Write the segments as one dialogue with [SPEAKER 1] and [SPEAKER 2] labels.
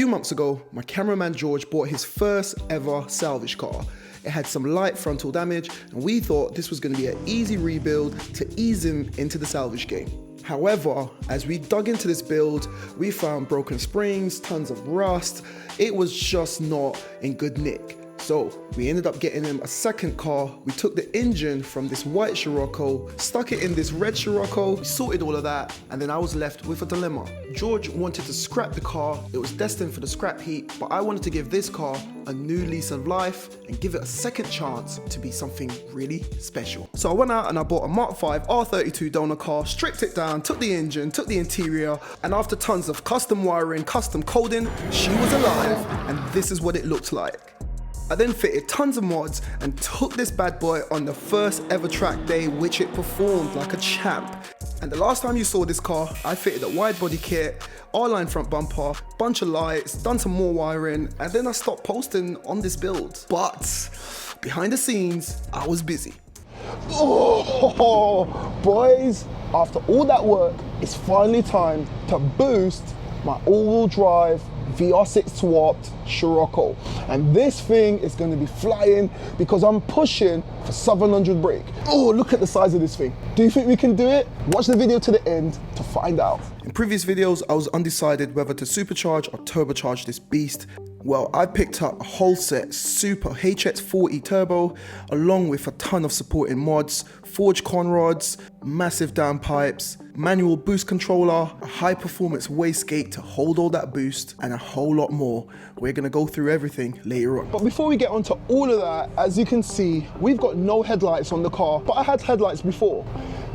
[SPEAKER 1] few months ago, my cameraman George bought his first ever salvage car. It had some light frontal damage, and we thought this was going to be an easy rebuild to ease him into the salvage game. However, as we dug into this build, we found broken springs, tons of rust. It was just not in good nick. So we ended up getting him a second car. We took the engine from this white Scirocco, stuck it in this red Scirocco, we sorted all of that, and then I was left with a dilemma. George wanted to scrap the car. It was destined for the scrap heap, but I wanted to give this car a new lease of life and give it a second chance to be something really special. So I went out and I bought a Mark 5 R32 donor car, stripped it down, took the engine, took the interior, and after tons of custom wiring, custom coding, she was alive, and this is what it looked like. I then fitted tons of mods and took this bad boy on the first ever track day, which it performed like a champ. And the last time you saw this car, I fitted a Widebody kit, R-line front bumper, bunch of lights, done some more wiring, and then I stopped posting on this build. But behind the scenes, I was busy.
[SPEAKER 2] Oh, boys, after all that work, it's finally time to boost my all-wheel drive VR6 swapped Scirocco, and this thing is going to be flying because I'm pushing for 700 brake. Oh, look at the size of this thing. Do you think we can do it? Watch the video to the end to find out.
[SPEAKER 1] In previous videos, I was undecided whether to supercharge or turbocharge this beast. Well, I picked up a whole set Super HX40 Turbo, along with a ton of supporting mods, forged con rods, massive downpipes, manual boost controller, a high performance wastegate to hold all that boost, and a whole lot more. We're gonna go through everything later on.
[SPEAKER 2] But before we get onto all of that, as you can see, we've got no headlights on the car, but I had headlights before,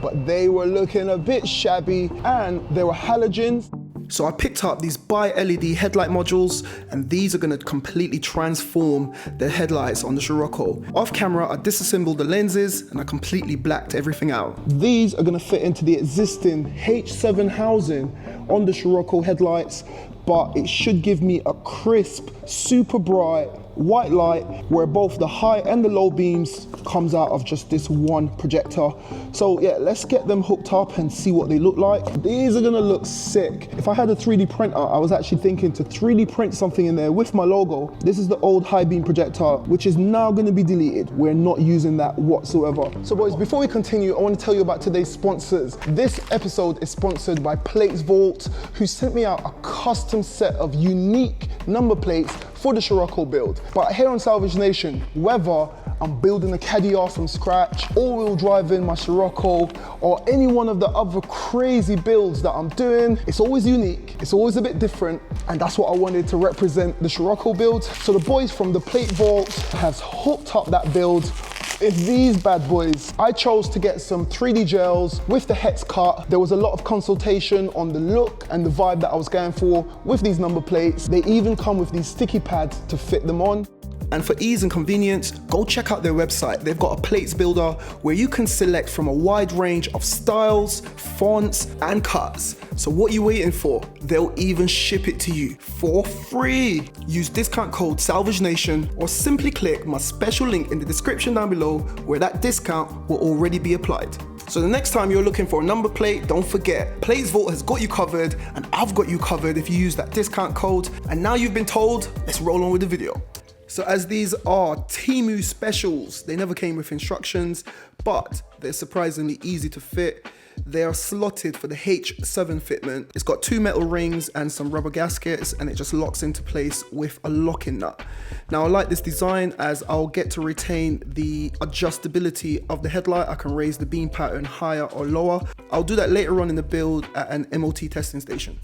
[SPEAKER 2] but they were looking a bit shabby and they were halogens.
[SPEAKER 1] So I picked up these bi-LED headlight modules, and these are going to completely transform the headlights on the Scirocco. Off camera, I disassembled the lenses and I completely blacked everything out.
[SPEAKER 2] These are going to fit into the existing H7 housing on the Scirocco headlights, but it should give me a crisp, super bright white light where both the high and the low beams comes out of just this one projector. So yeah, let's get them hooked up and see what they look like. These are gonna look sick. If I had a 3D printer, I was actually thinking to 3D print something in there with my logo. This is the old high beam projector, which is now gonna be deleted. We're not using that whatsoever. So boys, before we continue, I want to tell you about today's sponsors. This episode is sponsored by Plates Vault, who sent me out a custom set of unique number plates for the Scirocco build. But here on Salvage Nation, whether I'm building a caddy R from scratch, all-wheel driving my Scirocco, or any one of the other crazy builds that I'm doing, it's always unique, it's always a bit different, and that's what I wanted to represent the Scirocco build. So the boys from the Plate Vault has hooked up that build with these bad boys. I chose to get some 3D gels with the hex cut. There was a lot of consultation on the look and the vibe that I was going for with these number plates. They even come with these sticky pads to fit them on.
[SPEAKER 1] And for ease and convenience, go check out their website. They've got a plates builder where you can select from a wide range of styles, fonts, and cuts. So what are you waiting for? They'll even ship it to you for free. Use discount code SalvageNation or simply click my special link in the description down below where that discount will already be applied. So the next time you're looking for a number plate, don't forget, Plates Vault has got you covered, and I've got you covered if you use that discount code. And now you've been told, let's roll on with the video. So as these are Temu specials, they never came with instructions, but they're surprisingly easy to fit. They are slotted for the H7 fitment. It's got 2 metal rings and some rubber gaskets, and it just locks into place with a locking nut. Now I like this design as I'll get to retain the adjustability of the headlight. I can raise the beam pattern higher or lower. I'll do that later on in the build at an MOT testing station.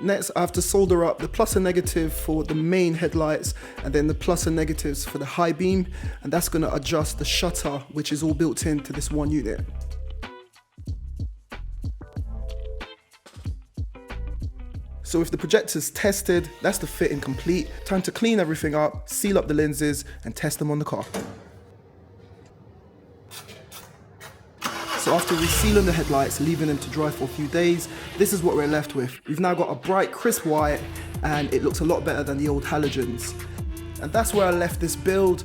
[SPEAKER 1] Next, I have to solder up the plus and negative for the main headlights, and then the plus and negatives for the high beam, and that's going to adjust the shutter, which is all built into this one unit. So with the projectors tested, that's the fitting complete. Time to clean everything up, seal up the lenses, and test them on the car. So after resealing the headlights, leaving them to dry for a few days, this is what we're left with. We've now got a bright, crisp white, and it looks a lot better than the old halogens. And that's where I left this build.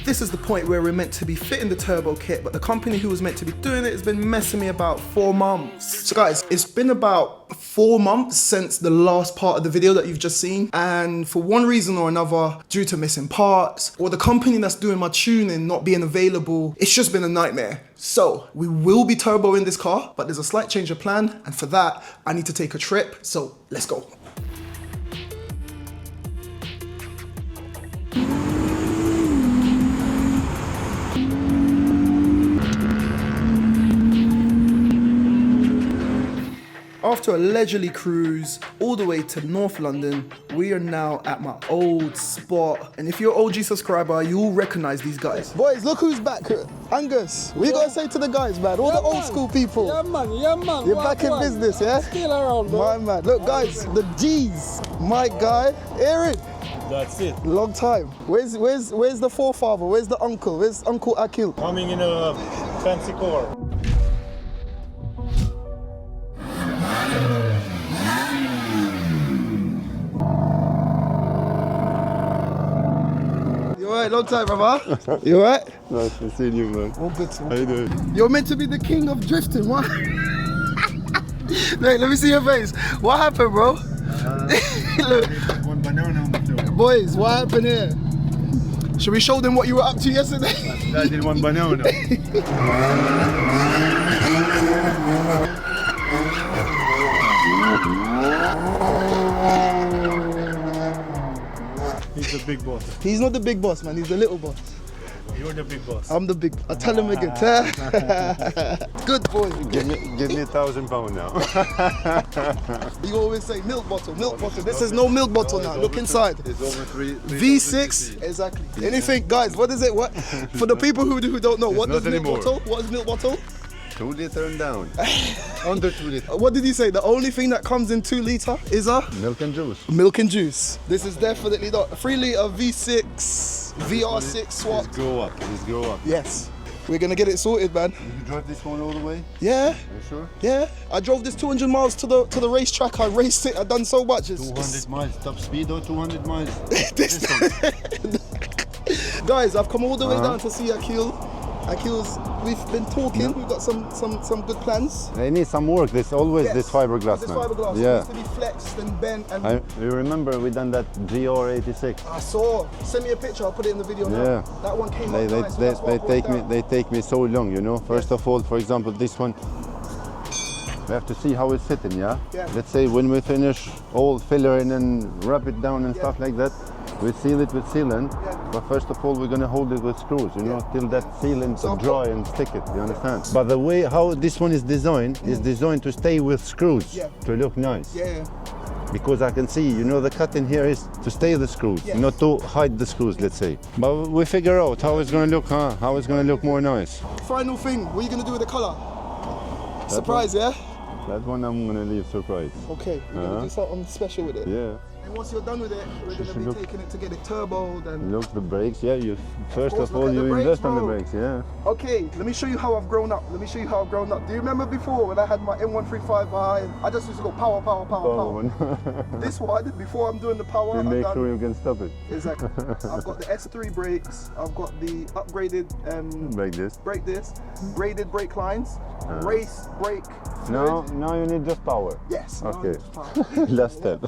[SPEAKER 1] This is the point where we're meant to be fitting the turbo kit, but the company who was meant to be doing it has been messing me about 4 months. So guys, it's been about 4 months since the last part of the video that you've just seen. And for one reason or another, due to missing parts, or the company that's doing my tuning not being available, it's just been a nightmare. So we will be turboing this car, but there's a slight change of plan. And for that, I need to take a trip. So let's go. After a leisurely cruise all the way to North London, we are now at my old spot. And if you're an OG subscriber, you'll recognize these guys.
[SPEAKER 2] Boys, look who's back. Angus, what you gotta say to the guys, man? All the old school people.
[SPEAKER 3] Yeah, man.
[SPEAKER 2] You're back in business, yeah?
[SPEAKER 3] Still around, bro.
[SPEAKER 2] My man. Look, guys, the G's. My guy, Aaron.
[SPEAKER 3] That's it.
[SPEAKER 2] Long time. Where's the forefather? Where's the uncle? Where's Uncle Akil?
[SPEAKER 3] Coming in a fancy car.
[SPEAKER 2] You alright? Long time, brother. You alright?
[SPEAKER 4] Nice to see you, man.
[SPEAKER 2] All good.
[SPEAKER 4] How you doing?
[SPEAKER 2] You're meant to be the king of drifting. What? Wait, let me see your face. What happened, bro? Look.
[SPEAKER 4] One banana on the floor.
[SPEAKER 2] Boys, what happened here? Should we show them what you were up to yesterday?
[SPEAKER 4] I did one banana.
[SPEAKER 3] He's the big boss.
[SPEAKER 2] He's not the big boss, man. He's the little boss.
[SPEAKER 3] You're the big boss.
[SPEAKER 2] I'm the big. I'll tell him again. Good boy.
[SPEAKER 4] Give me £1,000 now.
[SPEAKER 2] You always say milk bottle, milk bottle. This is no milk bottle now. Look inside.
[SPEAKER 4] It's over three
[SPEAKER 2] V6, exactly. Anything, guys? What is it? What for the people who don't know? What is
[SPEAKER 4] not
[SPEAKER 2] milk
[SPEAKER 4] anymore.
[SPEAKER 2] bottle? What is milk bottle?
[SPEAKER 4] 2 litre and down. Under 2 litre.
[SPEAKER 2] What did he say? The only thing that comes in 2 litre is a
[SPEAKER 4] Milk and juice.
[SPEAKER 2] milk and juice. This is definitely not 3 litre V6 VR6 swap.
[SPEAKER 4] Let's grow up. Let's grow up.
[SPEAKER 2] Yes, we're gonna get it sorted, man.
[SPEAKER 4] Did you drive this one all the way?
[SPEAKER 2] Yeah.
[SPEAKER 4] Are you sure?
[SPEAKER 2] Yeah, I drove this 200 miles to the racetrack. I raced it. I've done so much.
[SPEAKER 4] 200 miles. Top speed or 200 miles?
[SPEAKER 2] Guys, I've come all the way down to see Akil. Akil's. We've been talking. We've got some good plans.
[SPEAKER 4] They need some work. There's always
[SPEAKER 2] Yes.
[SPEAKER 4] this fiberglass,
[SPEAKER 2] This
[SPEAKER 4] man.
[SPEAKER 2] fiberglass
[SPEAKER 4] Yeah.
[SPEAKER 2] needs to be flexed and bent. And
[SPEAKER 4] You remember we done that GR86?
[SPEAKER 2] I saw. Send me a picture. I'll put it in the video now.
[SPEAKER 4] Yeah.
[SPEAKER 2] That one came
[SPEAKER 4] They,
[SPEAKER 2] out
[SPEAKER 4] they,
[SPEAKER 2] nice. so
[SPEAKER 4] they,
[SPEAKER 2] that's why I
[SPEAKER 4] they
[SPEAKER 2] brought it
[SPEAKER 4] take me
[SPEAKER 2] down.
[SPEAKER 4] they take me so long, you know. First of all, for example, this one, we have to see how it's sitting, yeah?
[SPEAKER 2] Yeah.
[SPEAKER 4] Let's say when we finish all filler and then wrap it down and stuff like that, we seal it with sealant.
[SPEAKER 2] Yeah.
[SPEAKER 4] But first of all, we're gonna hold it with screws, you know, till that sealant
[SPEAKER 2] So-
[SPEAKER 4] dry and stick it. You understand? But the way how this one is designed to stay with screws,
[SPEAKER 2] Yeah.
[SPEAKER 4] to look nice.
[SPEAKER 2] Yeah.
[SPEAKER 4] Because I can see, you know, the cut in here is to stay the screws,
[SPEAKER 2] Yes.
[SPEAKER 4] not to hide the screws, let's say. But we figure out how it's gonna look, huh? How it's gonna look more nice.
[SPEAKER 2] Final thing. What are you gonna do with the color? Surprise, yeah.
[SPEAKER 4] That one I'm gonna leave surprise.
[SPEAKER 2] Okay. We're gonna do something special with it.
[SPEAKER 4] Yeah.
[SPEAKER 2] And once you're done with it, we're gonna
[SPEAKER 4] should
[SPEAKER 2] be
[SPEAKER 4] look-
[SPEAKER 2] taking it to get it turboed and.
[SPEAKER 4] Look, the brakes, yeah, you first
[SPEAKER 2] course,
[SPEAKER 4] of
[SPEAKER 2] look
[SPEAKER 4] all
[SPEAKER 2] at the
[SPEAKER 4] you
[SPEAKER 2] brakes,
[SPEAKER 4] invest on the
[SPEAKER 2] bro.
[SPEAKER 4] brakes, yeah.
[SPEAKER 2] Okay, let me show you how I've grown up. Let me show you how I've grown up. Do you remember before when I had my M135 behind? I just used to go power, power, power, power. This one, before I'm doing the power,
[SPEAKER 4] You
[SPEAKER 2] I've
[SPEAKER 4] make
[SPEAKER 2] done-
[SPEAKER 4] sure you can stop it.
[SPEAKER 2] Exactly. I've got the S3 brakes. I've got the upgraded
[SPEAKER 4] Like this.
[SPEAKER 2] brake disc, braided brake lines, race brake.
[SPEAKER 4] Now,
[SPEAKER 2] fluid.
[SPEAKER 4] now you need just power.
[SPEAKER 2] Yes. now
[SPEAKER 4] Okay.
[SPEAKER 2] it's power.
[SPEAKER 4] Last step.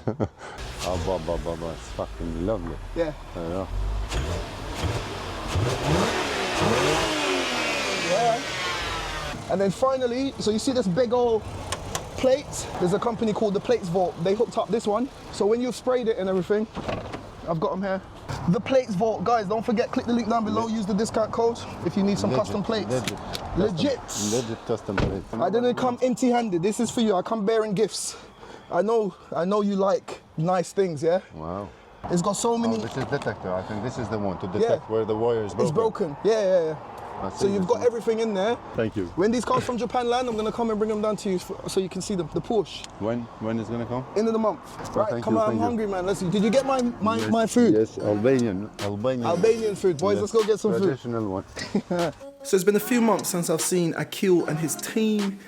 [SPEAKER 4] Oh, it's fucking lovely.
[SPEAKER 2] Yeah.
[SPEAKER 4] Yeah.
[SPEAKER 2] Yeah. And then finally, so you see this big old plate? There's a company called the Plates Vault. They hooked up this one. So when you've sprayed it and everything, I've got them here. The Plates Vault, guys, don't forget, click the link down below, use the discount code if you need some custom plates. Legit.
[SPEAKER 4] Legit custom plates.
[SPEAKER 2] I didn't come empty-handed. This is for you. I come bearing gifts. I know you like nice things, yeah?
[SPEAKER 4] Wow.
[SPEAKER 2] It's got so many.
[SPEAKER 4] Oh, this is detector. I think this is the one to detect where the wire is broken.
[SPEAKER 2] It's broken. Yeah.
[SPEAKER 4] I
[SPEAKER 2] So
[SPEAKER 4] see
[SPEAKER 2] you've
[SPEAKER 4] this
[SPEAKER 2] got
[SPEAKER 4] one.
[SPEAKER 2] everything in there.
[SPEAKER 4] Thank you.
[SPEAKER 2] When these cars from Japan land, I'm gonna come and bring them down to you so you can see them. The Porsche.
[SPEAKER 4] When is gonna come?
[SPEAKER 2] End of the month. Right,
[SPEAKER 4] thank
[SPEAKER 2] come
[SPEAKER 4] you,
[SPEAKER 2] on, I'm
[SPEAKER 4] thank you.
[SPEAKER 2] hungry, man. Let's see. Did you get my food?
[SPEAKER 4] Yes, Albanian.
[SPEAKER 2] Albanian food, boys.
[SPEAKER 4] Yes.
[SPEAKER 2] Let's go get some food.
[SPEAKER 4] Traditional one.
[SPEAKER 1] So it's been a few months since I've seen Akil and his team.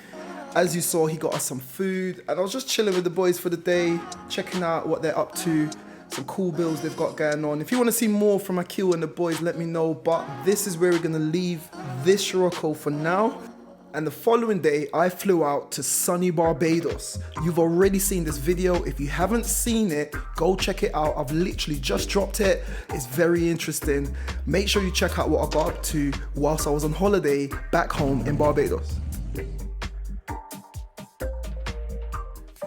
[SPEAKER 1] As you saw, he got us some food, and I was just chilling with the boys for the day, checking out what they're up to. some cool builds they've got going on. If you want to see more from Akil and the boys, let me know. But this is where we're going to leave this Scirocco for now. And the following day, I flew out to sunny Barbados. You've already seen this video. If you haven't seen it, go check it out. I've literally just dropped it. It's very interesting. Make sure you check out what I got up to whilst I was on holiday back home in Barbados.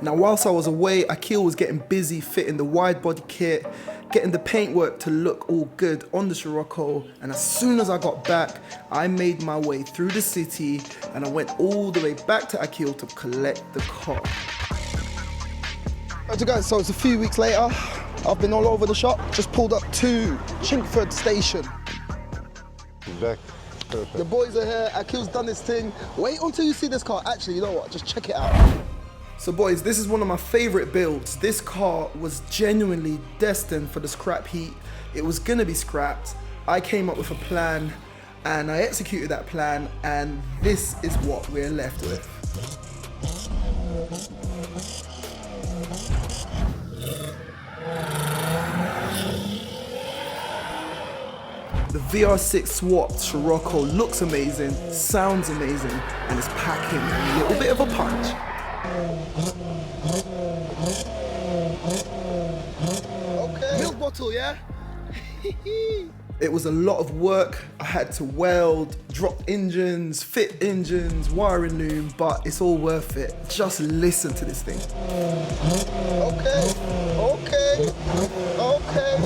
[SPEAKER 1] Now, whilst I was away, Akil was getting busy fitting the wide body kit, getting the paintwork to look all good on the Scirocco, and as soon as I got back, I made my way through the city and I went all the way back to Akil to collect the car.
[SPEAKER 2] Alright guys, so it's a few weeks later. I've been all over the shop, just pulled up to Chinkford Station.
[SPEAKER 4] Back. Perfect.
[SPEAKER 2] The boys are here, Akil's done his thing. Wait until you see this car. Actually, you know what, just check it out.
[SPEAKER 1] So boys, this is one of my favorite builds. This car was genuinely destined for the scrap heap. It was gonna be scrapped. I came up with a plan and I executed that plan, and this is what we're left with. The VR6 swapped Scirocco looks amazing, sounds amazing, and is packing a little bit of a punch.
[SPEAKER 2] Okay. Milk bottle, yeah?
[SPEAKER 1] It was a lot of work. I had to weld, drop engines, fit engines, wiring loom, but it's all worth it. Just listen to this thing.
[SPEAKER 2] Okay, okay, okay.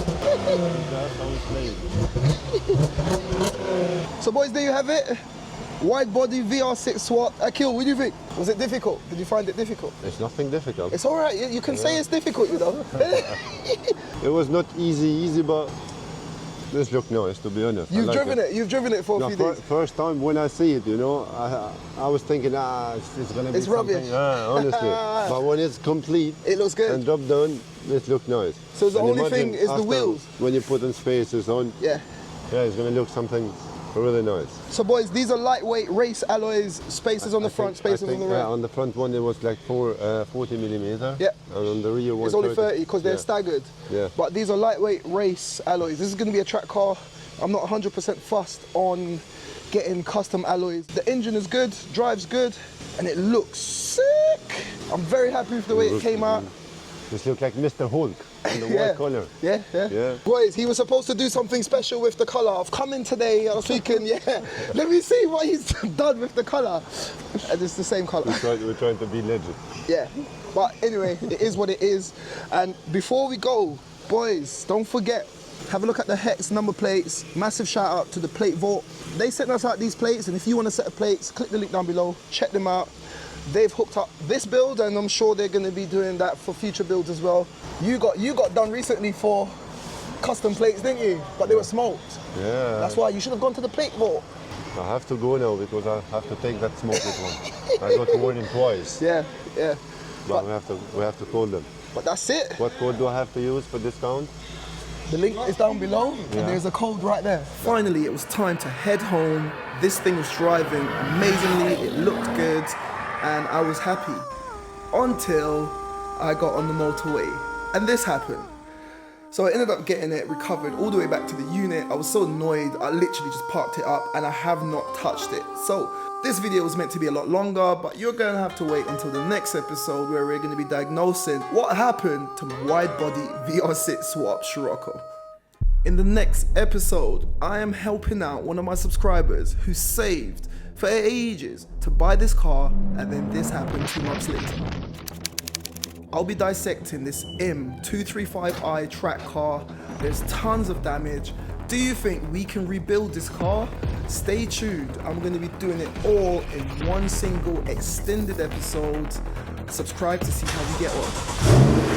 [SPEAKER 2] So boys, there you have it. Wide body VR6 swap. Akil, what do you think? Was it difficult? Did you find it difficult?
[SPEAKER 4] It's nothing difficult.
[SPEAKER 2] It's all right. You can say it's difficult, you know.
[SPEAKER 4] It was not easy, but this looked nice, to be honest.
[SPEAKER 2] You've driven it. You've driven it for a few days.
[SPEAKER 4] First time when I see it, you know, I was thinking, it's gonna be
[SPEAKER 2] It's rubbish.
[SPEAKER 4] honestly. But when it's complete,
[SPEAKER 2] It looks good.
[SPEAKER 4] and dropped down, it looked nice.
[SPEAKER 2] So the
[SPEAKER 4] And
[SPEAKER 2] only
[SPEAKER 4] imagine
[SPEAKER 2] thing is the
[SPEAKER 4] after,
[SPEAKER 2] wheels.
[SPEAKER 4] When you put in spaces on,
[SPEAKER 2] Yeah.
[SPEAKER 4] it's gonna look something really nice.
[SPEAKER 2] So boys, these are lightweight race alloys, spacers on the front, spacers on the rear.
[SPEAKER 4] On the front one it was like 40 millimeter.
[SPEAKER 2] Yeah.
[SPEAKER 4] And on the rear one
[SPEAKER 2] It's only 30 because they're staggered.
[SPEAKER 4] Yeah.
[SPEAKER 2] But these are lightweight race alloys. This is going to be a track car. I'm not 100% fussed on getting custom alloys. The engine is good, drives good, and it looks sick. I'm very happy with the way it came out.
[SPEAKER 4] This looks like Mr. Hulk in the
[SPEAKER 2] Yeah.
[SPEAKER 4] white color.
[SPEAKER 2] Yeah. Boys, he was supposed to do something special with the colour. I've come in today, I was thinking, let me see what he's done with the colour. And it's the same colour.
[SPEAKER 4] We're trying to be legend.
[SPEAKER 2] Yeah, but anyway, it is what it is. And before we go, boys, don't forget, have a look at the hex number plates. Massive shout out to the Plate Vault. They sent us out these plates, and if you want a set of plates, click the link down below, check them out. They've hooked up this build, and I'm sure they're going to be doing that for future builds as well. You got done recently for custom plates, didn't you? But they were smoked.
[SPEAKER 4] Yeah.
[SPEAKER 2] That's why you should have gone to the Plate Vault.
[SPEAKER 4] I have to go now because I have to take that smokeless one. I got warned twice.
[SPEAKER 2] Yeah.
[SPEAKER 4] But we have to call them.
[SPEAKER 2] But that's it.
[SPEAKER 4] What code do I have to use for discount?
[SPEAKER 2] The link is down below, and there's a code right there.
[SPEAKER 1] Finally, it was time to head home. This thing was driving amazingly, it looked good, and I was happy. Until I got on the motorway, and this happened. So I ended up getting it recovered all the way back to the unit. I was so annoyed, I literally just parked it up, and I have not touched it. So this video was meant to be a lot longer, but you're gonna have to wait until the next episode where we're gonna be diagnosing what happened to my wide body VR6 swap Scirocco. In the next episode, I am helping out one of my subscribers who saved for ages to buy this car, and then this happened 2 months later. I'll be dissecting this M235i track car. There's tons of damage. Do you think we can rebuild this car? Stay tuned. I'm going to be doing it all in one single extended episode. Subscribe to see how we get on.